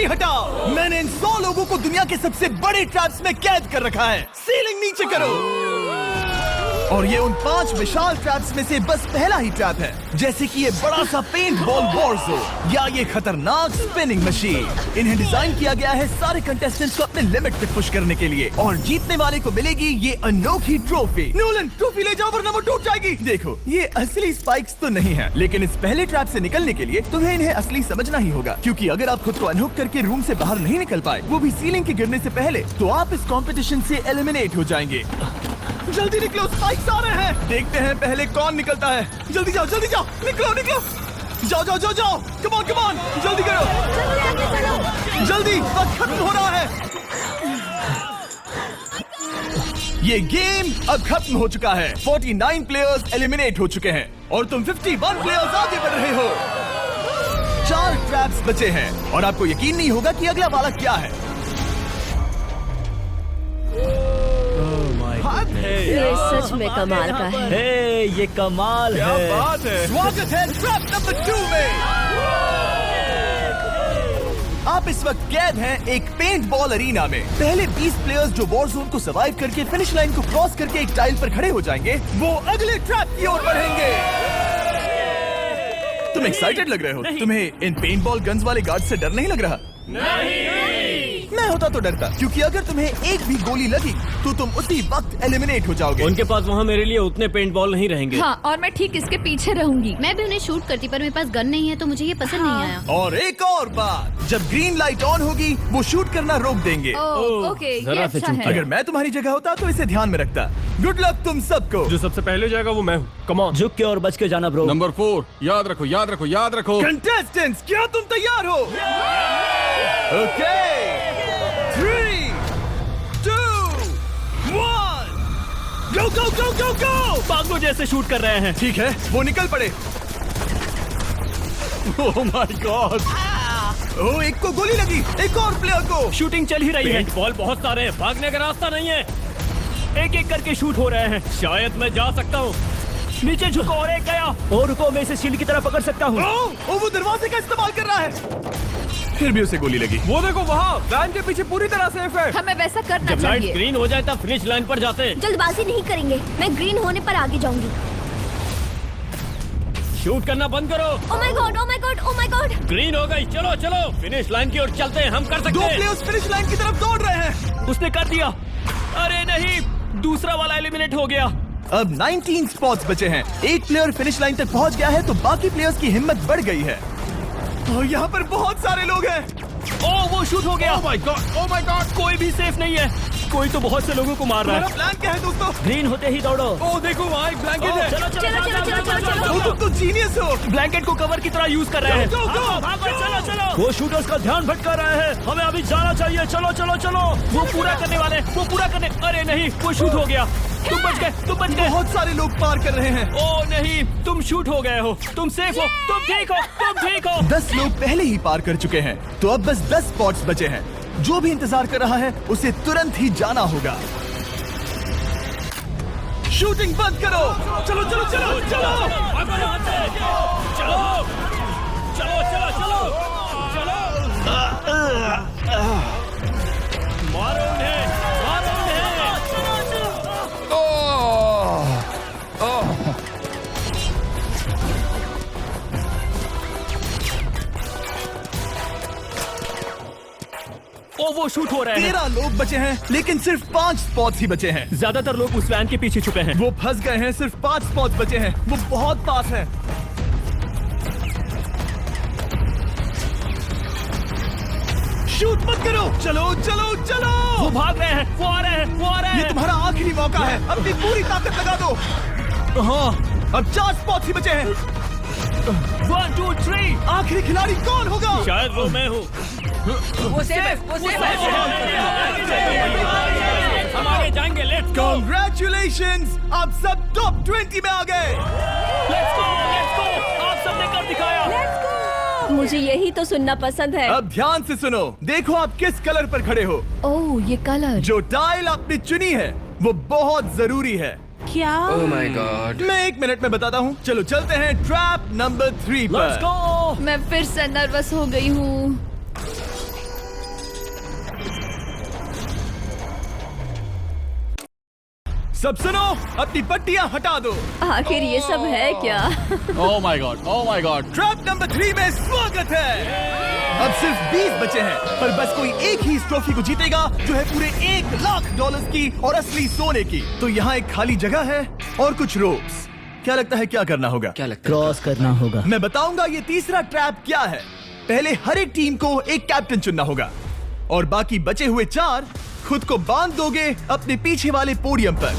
Safety हटाओ। मैंने इन 100 लोगों को दुनिया के सबसे बड़े ट्रैप्स में कैद कर रखा है। सीलिंग नीचे करो। और ये उन 5 विशाल ट्रैप्स में से बस पहला ही ट्रैप है, जैसे कि ये बड़ा सा पेंट बॉल वॉरज़ो या ये खतरनाक स्पिनिंग मशीन। इन्हें डिजाइन किया गया है सारे कंटेस्टेंट्स को अपने लिमिट पे पुश करने के लिए, और जीतने वाले को मिलेगी ये अनोखी ट्रॉफी। नोलन, ट्रॉफी ले जाओ वरना वो टूट जाएगी। देखो, ये असली स्पाइक्स तो नहीं है, लेकिन इस पहले ट्रैप से निकलने के लिए तुम्हें इन्हें असली समझना ही होगा, क्योंकि अगर आप खुद को अनहुक करके रूम से बाहर नहीं निकल पाए, वो भी सीलिंग के गिरने से पहले, तो आप इस कंपटीशन से एलिमिनेट हो जाएंगे। जल्दी निकलो, स्पाइक्स आ रहे हैं। देखते हैं पहले कौन निकलता है। जल्दी जाओ, जल्दी जाओ, निकलो निकलो, जाओ जाओ जाओ जाओ, कम ऑन कम ऑन, जल्दी करो, जल्दी, वक्त खत्म हो रहा है। ये गेम अब खत्म हो चुका है। 49 प्लेयर्स एलिमिनेट हो चुके हैं और तुम 51 प्लेयर्स आगे बढ़ रहे हो। 4 ट्रैप्स बचे हैं और आपको यकीन नहीं होगा कि अगला वाला क्या है। ये सच में कमाल का है। हे, ये कमाल क्या है। बात है। स्वागत है ट्रैप नंबर 2 में। आप इस वक्त कैद हैं एक पेंट बॉल अरीना में। पहले 20 प्लेयर्स जो वॉर जोन को सर्वाइव करके फिनिश लाइन को क्रॉस करके एक टाइल पर खड़े हो जाएंगे, वो अगले ट्रैप की ओर बढ़ेंगे। तुम एक्साइटेड लग रहे हो। तुम्हें इन पेंट बॉल गन्स वाले गार्ड से डर नहीं लग रहा? नहीं। मैं होता तो डरता, क्योंकि अगर तुम्हें एक भी गोली लगी तो तुम उसी वक्त एलिमिनेट हो जाओगे। उनके पास वहाँ मेरे लिए उतने पेंट बॉल नहीं रहेंगे। हाँ, और मैं ठीक इसके पीछे रहूंगी। मैं भी उन्हें शूट करती, पर मेरे पास गन नहीं है तो मुझे ये पसंद नहीं आया। और एक और बात, जब ग्रीन लाइट ऑन होगी वो शूट करना रोक देंगे। ओके, ये जरा से अच्छा चूक है। अगर मैं तुम्हारी जगह होता तो इसे ध्यान में रखता। गुड लक तुम सबको। जो सबसे पहले जाएगा वो मैं हूँ। Come on. झुक के और बच के जाना ब्रो। नंबर 4, याद रखो याद रखो याद रखो। कंटेस्टेंट्स, क्या तुम तैयार हो? ओके, 3, 2, 1, गो गो गो गो गो। पागलों जैसे शूट कर रहे हैं। ठीक है, वो निकल पड़े। Oh my God. ओह, एक को गोली लगी, एक और प्लेयर को। शूटिंग चल ही रही है। पेंट बॉल बहुत सारे हैं, भागने का रास्ता नहीं है। एक एक करके शूट हो रहे हैं। शायद मैं जा सकता हूँ। नीचे झुको और एक गया। और रुको, मैं इसे शील्ड की तरह पकड़ सकता हूँ। ओह, वो दरवाजे का इस्तेमाल कर रहा है। फिर भी उसे गोली लगी। वो देखो वहाँ, वैन के पीछे पूरी तरह सेफ है। हमें वैसा करना जब लाइट चाहिए। ग्रीन हो जाए तब फिनिश लाइन पर जाते हैं। जल्दबाजी नहीं करेंगे, मैं ग्रीन होने पर आगे जाऊंगी। शूट करना बंद करो। Oh my God, oh my God, oh my God. Green हो गई, चलो चलो फिनिश लाइन की ओर चलते हैं। हम कर 2 सकते हैं। प्लेयर्स फिनिश लाइन की तरफ दौड़ रहे हैं। उसने कर दिया। अरे नहीं, दूसरा वाला एलिमिनेट हो गया। अब 19 स्पॉट्स बचे हैं। एक प्लेयर फिनिश लाइन तक पहुंच गया है तो बाकी प्लेयर्स की हिम्मत बढ़ गई है। और यहाँ पर बहुत सारे लोग हैं। ओह, वो शूट हो गया। Oh my God, oh my God. कोई भी सेफ नहीं है। कोई तो बहुत से लोगों को मार रहा तुम्हारा है। प्लान क्या है दोस्तों? ग्रीन होते ही दौड़ो। ओह देखो वहाँ एक ब्लैंकेट है। चलो चलो चलो चलो चलो चलो। तुम तो जीनियस हो। ब्लैंकेट को कवर की तरह यूज कर रहे हैं। Go, go, go, भागो, go। चलो चलो। वो शूटर्स का ध्यान भटका रहे हैं। हमें अभी जाना चाहिए। चलो चलो चलो। वो पूरा करने वाले, वो पूरा करने। अरे नहीं, वो शूट हो गया। तुम बच गए, तुम बच गए। बहुत सारे लोग पार कर रहे हैं। ओह नहीं, तुम शूट हो गए हो। तुम सेफ हो, तुम ठीक हो, तुम ठीक हो। 10 लोग पहले ही पार कर चुके हैं, तो अब बस 10 स्पॉट्स बचे हैं। जो भी इंतजार कर रहा है उसे तुरंत ही जाना होगा। शूटिंग बंद करो। चलो चलो चलो चलो। भागो यहाँ से। चलो चलो चलो चलो चलो। मारो उन्हें, मारो उन्हें। ओ, वो शूट हो रहे हैं। 13 लोग बचे हैं, लेकिन सिर्फ 5 स्पॉट्स ही बचे हैं। ज्यादातर लोग उस वैन के पीछे छुपे हैं। वो फंस गए हैं। सिर्फ 5 स्पॉट्स बचे हैं। वो बहुत पास है। शूट मत करो। चलो चलो चलो। वो भाग रहे हैं, वो आ रहे हैं, वो आ रहे ये हैं। तुम्हारा आखिरी मौका है। अपनी पूरी ताकत लगा दो। हाँ, अब 4 स्पॉट्स ही बचे हैं। 1 2 3। आखिरी खिलाड़ी कौन होगा? शायद वो मैं हूँ। वो सेफ है, वो सेफ है। हम आगे जाएंगे। Let's go, Congratulations! आप सब टॉप 20 में आ गए। Let's go, let's go. आप सबने कर दिखाया। मुझे यही तो सुनना पसंद है। अब ध्यान से सुनो। देखो आप किस कलर पर खड़े हो। ओह, ये कलर। जो टाइल आपने चुनी है वो बहुत जरूरी है। क्या? Oh my God. मैं 1 मिनट में बताता हूँ। चलो चलते हैं ट्रैप नंबर 3 लेट्स पर। गो। मैं फिर से नर्वस हो गई हूँ। सब सुनो, अपनी पट्टियां हटा दो। आखिर ये सब है क्या? Oh my God! Oh my God! Trap number 3 में स्वागत है। अब सिर्फ 20 बचे हैं, पर बस कोई एक ही इस ट्रॉफी को जीतेगा जो है पूरे $1,00,000 की और असली सोने की। तो यहाँ एक खाली जगह है और कुछ रोप्स। क्या लगता है क्या करना होगा? क्रॉस करना होगा। मैं बताऊंगा ये तीसरा ट्रैप क्या है। पहले हर एक टीम को एक कैप्टन चुनना होगा और बाकी बचे हुए 4 खुद को बांध दोगे अपने पीछे वाले पोडियम पर।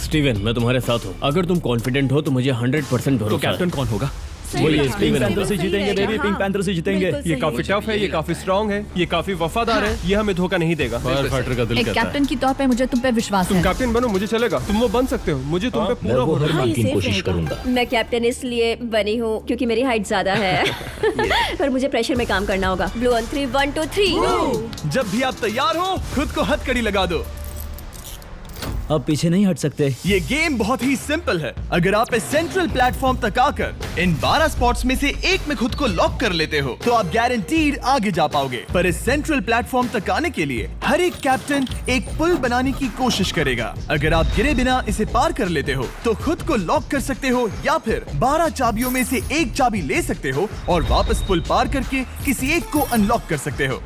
स्टीवन, मैं तुम्हारे साथ हूँ। अगर तुम कॉन्फिडेंट हो तो मुझे 100% भरोसा है। तो कैप्टन कौन होगा? बोलिए, पिंक पैंथर से जीतेंगे बेबी, पिंक पैंथर से जीतेंगे। ये काफी टफ है, ये काफी स्ट्रांग है, ये काफी वफादार है, ये हमें धोखा नहीं देगा। फायर फाइटर का दिल एक कहता है। कैप्टन की तौर पे मुझे तुम पे विश्वास तुम है। कैप्टन बनो, मुझे चलेगा। तुम वो बन सकते हो, मुझे तुम पे पूरा भरोसा है। की कोशिश करूंगा। मैं कैप्टन इसलिए बनी हूँ क्योंकि मेरी हाइट ज्यादा है। पर मुझे प्रेशर में काम करना होगा। Blue on 3, 1 2 3। जब भी आप तैयार हो खुद को हथकड़ी लगा दो। अब पीछे नहीं हट सकते। ये गेम बहुत ही सिंपल है। अगर आप इस सेंट्रल प्लेटफॉर्म तक आकर इन 12 स्पॉट्स में से एक में खुद को लॉक कर लेते हो तो आप गारंटीड आगे जा पाओगे। पर इस सेंट्रल प्लेटफॉर्म तक आने के लिए हर एक कैप्टन एक पुल बनाने की कोशिश करेगा। अगर आप गिरे बिना इसे पार कर लेते हो तो खुद को लॉक कर सकते हो या फिर 12 चाबियों में से एक चाबी ले सकते हो और वापस पुल पार करके किसी एक को अनलॉक कर सकते हो।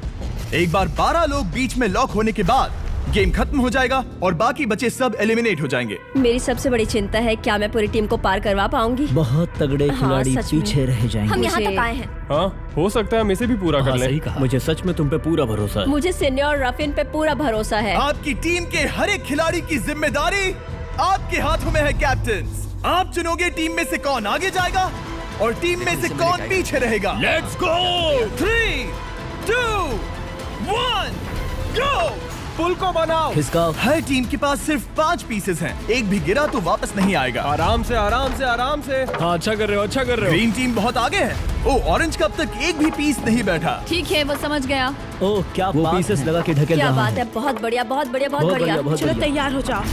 एक बार 12 लोग बीच में लॉक होने के बाद गेम खत्म हो जाएगा और बाकी बचे सब एलिमिनेट हो जाएंगे। मेरी सबसे बड़ी चिंता है क्या मैं पूरी टीम को पार करवा पाऊंगी। बहुत तगड़े खिलाड़ी सच में। पीछे रह जाएंगे। हम यहाँ तक आए हैं। हाँ, हो सकता है हम इसे भी पूरा कर लें। सही कहा। मुझे सच में तुम पे पूरा भरोसा है। मुझे सीनियर रफिन पे पूरा भरोसा है। आपकी टीम के हर एक खिलाड़ी की जिम्मेदारी आपके हाथों में है कैप्टन। आप चुनोगे टीम में से कौन आगे जाएगा और टीम में से कौन पीछे रहेगा। Let's go. 3 2 1 गो। पुल को बनाओ। खिसकाओ। हर टीम के पास सिर्फ 5 पीसेस हैं। एक भी गिरा तो वापस नहीं आएगा। आराम से, आराम से, आराम से। हाँ, अच्छा कर रहे हो, अच्छा कर रहे हो। ग्रीन टीम बहुत आगे है। ओ, ऑरेंज का अब तक एक भी पीस नहीं बैठा। ठीक है, वो समझ गया। ओह, क्या वो पीसेस लगा के ढकेल क्या रहा बात हूं। है, बहुत बढ़िया, बहुत बढ़िया, बहुत बहुत बढ़िया। बढ़िया, बहुत चलो बढ़िया। तैयार हो जाओ।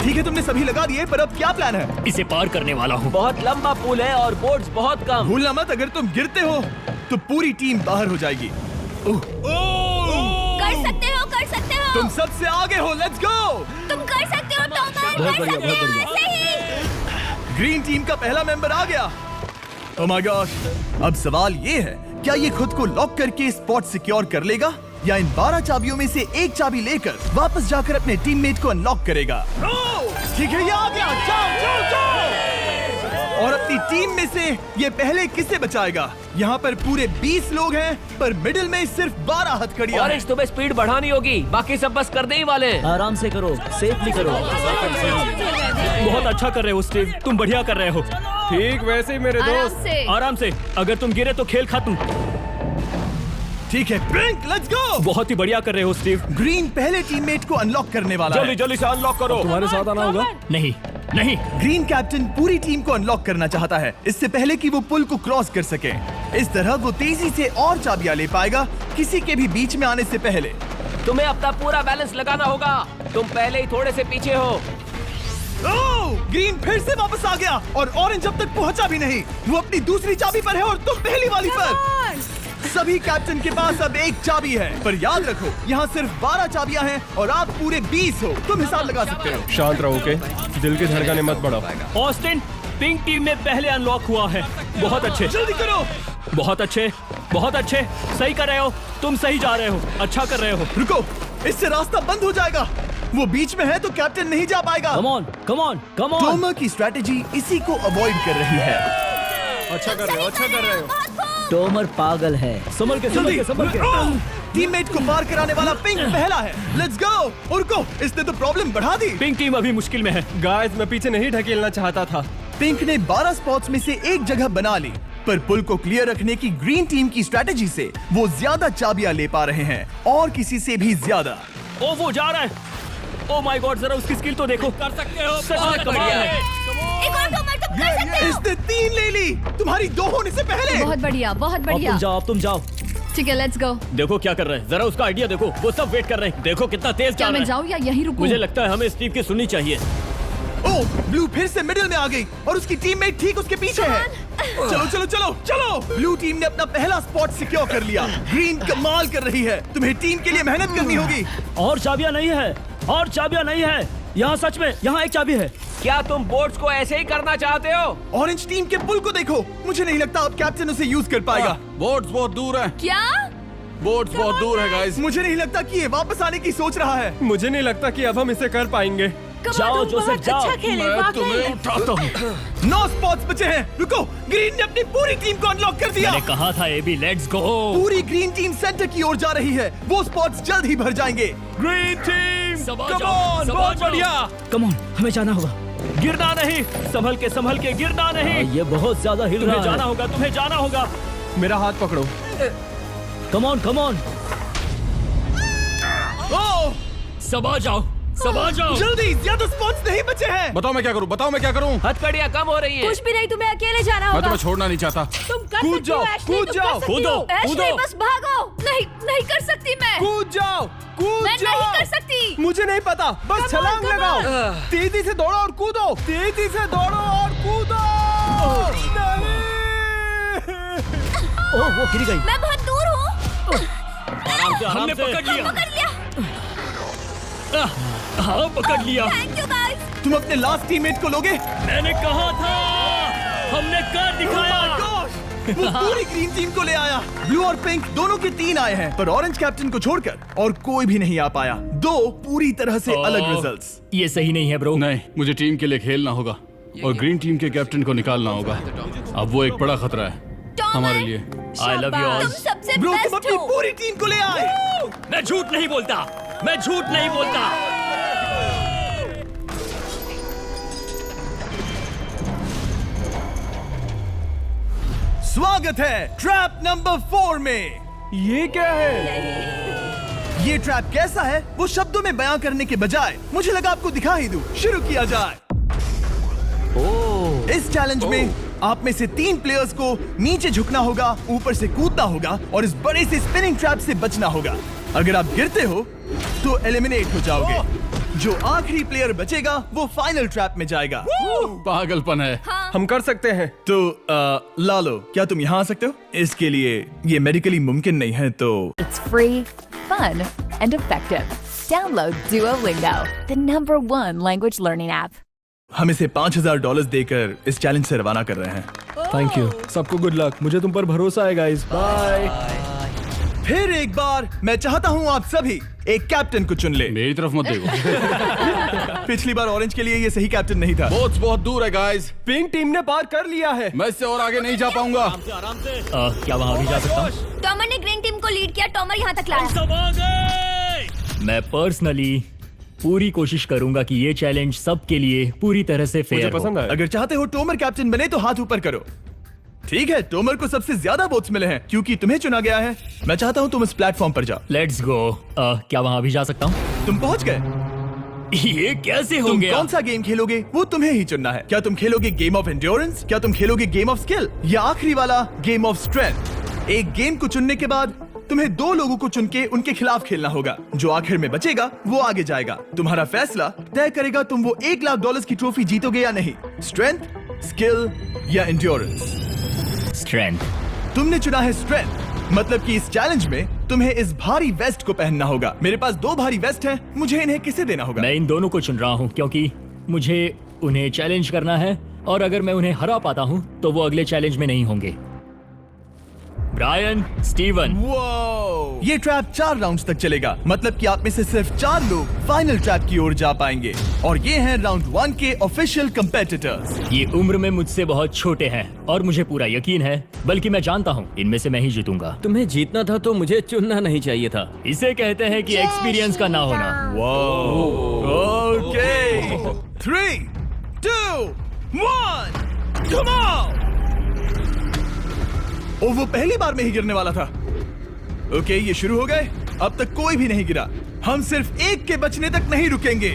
ठीक है, तुमने सभी लगा दिए, पर अब क्या प्लान है? इसे पार करने वाला हूँ। बहुत लंबा पुल है और बोट्स बहुत कम। भूलना मत, अगर तुम गिरते हो तो पूरी टीम बाहर हो जाएगी। कर सकते हो, कर सकते हो। तुम सबसे आगे हो। Let's go. तुम कर सकते हो, टॉमर, बहुत कर बढ़िया, सकते बहुत हो। बढ़िया। ऐसे ही। ग्रीन टीम का पहला मेंबर आ गया। Oh my God. अब सवाल ये है, क्या ये खुद को लॉक करके स्पॉट सिक्योर कर लेगा या इन 12 चाबियों में से एक चाबी लेकर वापस जाकर अपने टीममेट को अनलॉक करेगा? ठीक है, ये आ गया। जाओ जाओ जाओ। और अपनी टीम में से ये पहले किसे बचाएगा? यहाँ पर पूरे 20 लोग हैं, पर मिडिल में सिर्फ 12 हथकड़ियां हैं। तुम्हें स्पीड बढ़ानी होगी, बाकी सब बस करने ही वाले। आराम से करो, सेफली करो। बहुत अच्छा कर रहे हो स्टीव, तुम बढ़िया कर रहे हो। ठीक वैसे ही मेरे आराम दोस्त। से। आराम से, अगर तुम गिरे तो खेल खत्म। ठीक है, पिंक, लेट्स गो। बहुत ही बढ़िया कर रहे हो स्टीव। ग्रीन पहले टीममेट को अनलॉक करने वाला जल्दी है। जल्दी से अनलॉक करो। तुम्हारे साथ आना होगा। नहीं नहीं, ग्रीन कैप्टन पूरी टीम को अनलॉक करना चाहता है इससे पहले कि वो पुल को क्रॉस कर सके। इस तरह वो तेजी से और चाबियां ले पाएगा किसी के भी बीच में आने से पहले। तुम्हें अपना पूरा बैलेंस लगाना होगा। तुम पहले ही थोड़े से पीछे हो। ओह, ग्रीन फिर से वापस आ गया और ऑरेंज अब तक पहुंचा भी नहीं। वो अपनी दूसरी चाबी पर है और तुम पहली वाली पर। सभी कैप्टन के पास अब एक चाबी है, पर याद रखो यहाँ सिर्फ 12 चाबियां हैं और आप पूरे 20 हो। तुम हिसाब लगा सकते हो। शांत रहो, ओके? दिल की धड़कनें मत बढ़ाओ। ऑस्टिन, पिंक टीम में पहले अनलॉक हुआ है। बहुत अच्छे, जल्दी करो। बहुत अच्छे, बहुत अच्छे। सही कर रहे हो, तुम सही जा रहे हो, अच्छा कर रहे हो। रुको, इससे रास्ता बंद हो जाएगा। वो बीच में है तो कैप्टन नहीं जा पाएगा। Come on, come on, come on. Tomar की स्ट्रैटेजी इसी को अवॉइड कर रही है। अच्छा कर रहे हो, अच्छा कर रहे हो। टोमर पागल है। संभल के, संभल के, संभल के। टीममेट को पार कराने वाला पिंक पहला है। Let's go. रुको, इसने तो प्रॉब्लम बढ़ा दी। पिंक टीम अभी मुश्किल में है। गाइस, मैं पीछे नहीं ढकेलना चाहता था। पिंक ने 12 स्पॉट्स में से एक जगह बना ली, पर पुल को क्लियर रखने की ग्रीन टीम की स्ट्रैटेजी से वो ज्यादा चाबियां ले पा रहे हैं और किसी से भी ज्यादा। ओ, वो जा रहा है। ओ माय गॉड, जरा उसकी स्किल तो देखो। कर सकते हो, सच में कमाल है। एक और टॉमर, तुम कर सकते हो। इसने 3 ले ली, तुम्हारी 2 होने से पहले। बहुत बढ़िया, बहुत अब बढ़िया। तुम जाओ, अब तुम जाओ। ठीक है, लेट्स गो। देखो क्या कर रहे हैं, जरा उसका आइडिया देखो। वो सब वेट कर रहे हैं। देखो कितना तेज क्या जा रहा मैं है। जाऊँ या यहीं रुकूं? मुझे लगता है हमें स्टीव की सुननी चाहिए। ओह, ब्लू फिर से मिडिल में आ गई और उसकी टीममेट ठीक उसके पीछे है। चलो चलो चलो चलो। ब्लू टीम ने अपना पहला स्पॉट सिक्योर कर लिया। ग्रीन कमाल कर रही है। तुम्हें टीम के लिए मेहनत करनी होगी। और चाबियां नहीं है। और चाबियां नहीं है यहाँ। सच में यहाँ एक चाबी है। क्या तुम बोट्स को ऐसे ही करना चाहते हो? ऑरेंज टीम के पुल को देखो, मुझे नहीं लगता अब कैप्टन उसे यूज कर पाएगा। बोट्स बहुत दूर है, क्या? बोट्स बहुत दूर है गाइस। मुझे नहीं लगता कि ये वापस आने की सोच रहा है। मुझे नहीं लगता कि अब हम इसे कर पाएंगे। जाओ जोसेफ जाओ। मैं तुम्हें उठाता हूँ। 9 स्पॉट्स बचे हैं। रुको, ग्रीन ने अपनी पूरी टीम को अनलॉक कर दिया। मैंने कहा था एबी, लेट्स गो। पूरी ग्रीन टीम सेंटर की ओर जा रही है। वो स्पॉट्स जल्द ही भर जाएंगे। ग्रीन टीम, सबा कम जाओ, ऑन, सबा बहुत जाओ। बढ़िया। कम ऑन, हमें जाना होगा। गिरना नहीं, संभल के गिरना नहीं। ये बहुत ज्यादा हिल रहा है। जाना होगा, तुम्हें जाना होगा। मेरा हाथ पकड़ो। कम ऑन कम ऑन। ओह, सबा जाओ, सबा जाओ। जल्दी, ज्यादा स्पॉट्स नहीं बचे हैं। बताओ मैं क्या करूँ, बताओ मैं क्या करूँ। हथकड़ियाँ कम हो रही हैं। कुछ भी नहीं, तुम्हें अकेले जाना मैं होगा। तुम्हें छोड़ना नहीं चाहता। तुम कर कूद सकती हो, जाओ, एशली, कूद तुम जाओ, कर सकती कूदो, हो। एशली, कूदो। बस भागो। नहीं कर सकती मैं। कूद जाओ, कूद मैं जाओ। नहीं कर सकती। मुझे नहीं पता, बस Come on, छलांग come लगाओ। on। तेजी से दौड़ो और कूदो, तेजी से दौड़ो और कूदो। नहीं। ओह, वो गिर गई। मैं बहुत दूर हूँ। आराम से, हमने पकड़ लिया। पकड़ लिया। हाँ, पकड़ लिया। Thank you guys. तुम अपने लास्ट टीममेट को लोगे? मैंने कहा था, हमने कर दिखाया। Oh my gosh! वो पूरी ग्रीन टीम को ले आया। ब्लू और पिंक दोनों के 3 आए हैं, पर ऑरेंज कैप्टन को छोड़कर और कोई भी नहीं आ पाया। 2 पूरी तरह से अलग रिजल्ट्स। ये सही नहीं है ब्रो। नहीं, मुझे टीम के लिए खेलना होगा और ग्रीन टीम के कैप्टन को निकालना होगा। अब वो एक बड़ा खतरा है हमारे लिए। I love you all. तुम सबसे ब्रो, तुम बेस्ट अपनी हो। पूरी टीम को ले आए। मैं झूठ नहीं बोलता, मैं झूठ नहीं बोलता। स्वागत है ट्रैप नंबर 4 में। ये क्या है? ये ट्रैप कैसा है वो शब्दों में बयां करने के बजाय मुझे लगा आपको दिखा ही दूं। शुरू किया जाए। इस चैलेंज में आप में से 3 प्लेयर्स को नीचे झुकना होगा, ऊपर से कूदना होगा और इस बड़े से स्पिनिंग ट्रैप से बचना होगा। अगर आप गिरते हो तो एलिमिनेट हो जाओगे। जो आखिरी प्लेयर बचेगा वो फाइनल ट्रैप में जाएगा। पागलपन है। हम कर सकते हैं। तो लालो, क्या तुम यहाँ आ सकते हो? इसके लिए ये मेडिकली मुमकिन नहीं है तो It's free, fun, and effective. Download Duolingo, the #1 language learning app. हम इसे $5000 देकर इस चैलेंज से रवाना कर रहे हैं। Thank you. सबको गुड लक। मुझे तुम पर भरोसा है गाइस। बाय। फिर एक बार मैं चाहता हूँ आप सभी एक कैप्टन को चुन ले। मेरी तरफ मत देखो। पिछली बार ऑरेंज के लिए ये सही कैप्टन नहीं था। बोट्स बहुत दूर है गाइस। पिंक टीम ने पार कर लिया है। मैं इससे और आगे नहीं जा पाऊंगा। आराम से। क्या वहाँ भी जा सकता हूँ? टॉमर ने ग्रीन टीम को लीड किया। टॉमर यहाँ तक लाया। सब आ गए। मैं पर्सनली पूरी कोशिश करूंगा कि ये चैलेंज सबके लिए पूरी तरह से मुझे फेयर पसंद आया। अगर चाहते हो टोमर कैप्टन बने तो हाथ ऊपर करो। ठीक है, टोमर को सबसे ज्यादा वोट्स मिले हैं क्योंकि तुम्हें चुना गया है। मैं चाहता हूँ तुम इस प्लेटफॉर्म पर जाओ। Let's go. क्या वहाँ भी जा सकता हूँ? तुम पहुँच गए। ये कैसे हो तुम गया? कौन सा गेम खेलोगे वो तुम्हें ही चुनना है। क्या तुम खेलोगे गेम ऑफ एंड्योरेंस, क्या तुम खेलोगे गेम ऑफ स्किल, या आखिरी वाला गेम ऑफ स्ट्रेंथ? एक गेम को चुनने के बाद तुम्हें 2 लोगों को चुन के उनके खिलाफ खेलना होगा। जो आखिर में बचेगा वो आगे जाएगा। तुम्हारा फैसला तय करेगा तुम वो $1,00,000 की ट्रॉफी जीतोगे या नहीं। स्ट्रेंथ, स्किल या एंड्योरेंस। स्ट्रेंथ। तुमने चुना है स्ट्रेंथ। मतलब कि इस चैलेंज में तुम्हें इस भारी वेस्ट को पहनना होगा। मेरे पास 2 भारी वेस्ट हैं, मुझे इन्हें किसे देना होगा? मैं इन दोनों को चुन रहा हूँ क्योंकि मुझे उन्हें चैलेंज करना है और अगर मैं उन्हें हरा पाता हूँ तो वो अगले चैलेंज में नहीं होंगे। Brian, Steven. वो ये ट्रैप 4 राउंड्स तक चलेगा। मतलब कि आप में से सिर्फ 4 लोग फाइनल ट्रैप की ओर जा पाएंगे और ये हैं राउंड 1 के ऑफिशियल कंपेटिटर्स। ये उम्र में मुझसे बहुत छोटे हैं और मुझे पूरा यकीन है, बल्कि मैं जानता हूँ इनमें से मैं ही जीतूंगा। तुम्हें जीतना था तो मुझे चुनना नहीं चाहिए था। इसे कहते हैं कि एक्सपीरियंस का ना होना। Okay, 3, 2, 1, come on. ओ, वो पहली बार में ही गिरने वाला था। ओके, ये शुरू हो गए। अब तक कोई भी नहीं गिरा। हम सिर्फ एक के बचने तक नहीं रुकेंगे।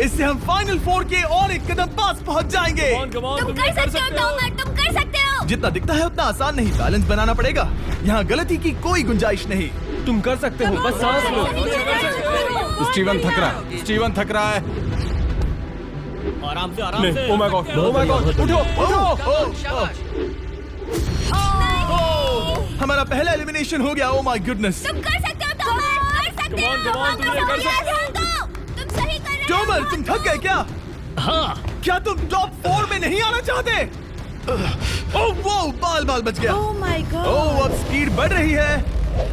इससे हम फाइनल 4 के और एक कदम पास पहुंच जाएंगे। तुम कर सकते हो टॉमर, तुम कर सकते हो। जितना दिखता है उतना आसान नहीं, बैलेंस बनाना पड़ेगा। यहाँ गलती की कोई गुंजाइश नहीं। तुम कर सकते हो, बस सांस लो। स्टीवन थक रहा है। स्टीवन थक रहा है। आराम से, आराम से। Oh my God, oh my God, उठो, उठो। हमारा पहला एलिमिनेशन हो गया। Oh my goodness. तुम कर सकते हो टॉमर, कर सकते हो। Come on, come on, तुम ये कर सकते हो। तुम सही टॉमर, तुम थक गए क्या? हाँ। क्या तुम टॉप 4 में नहीं आना चाहते? ओह वो बाल बच गया। Oh my God. ओह अब स्पीड बढ़ रही है। वो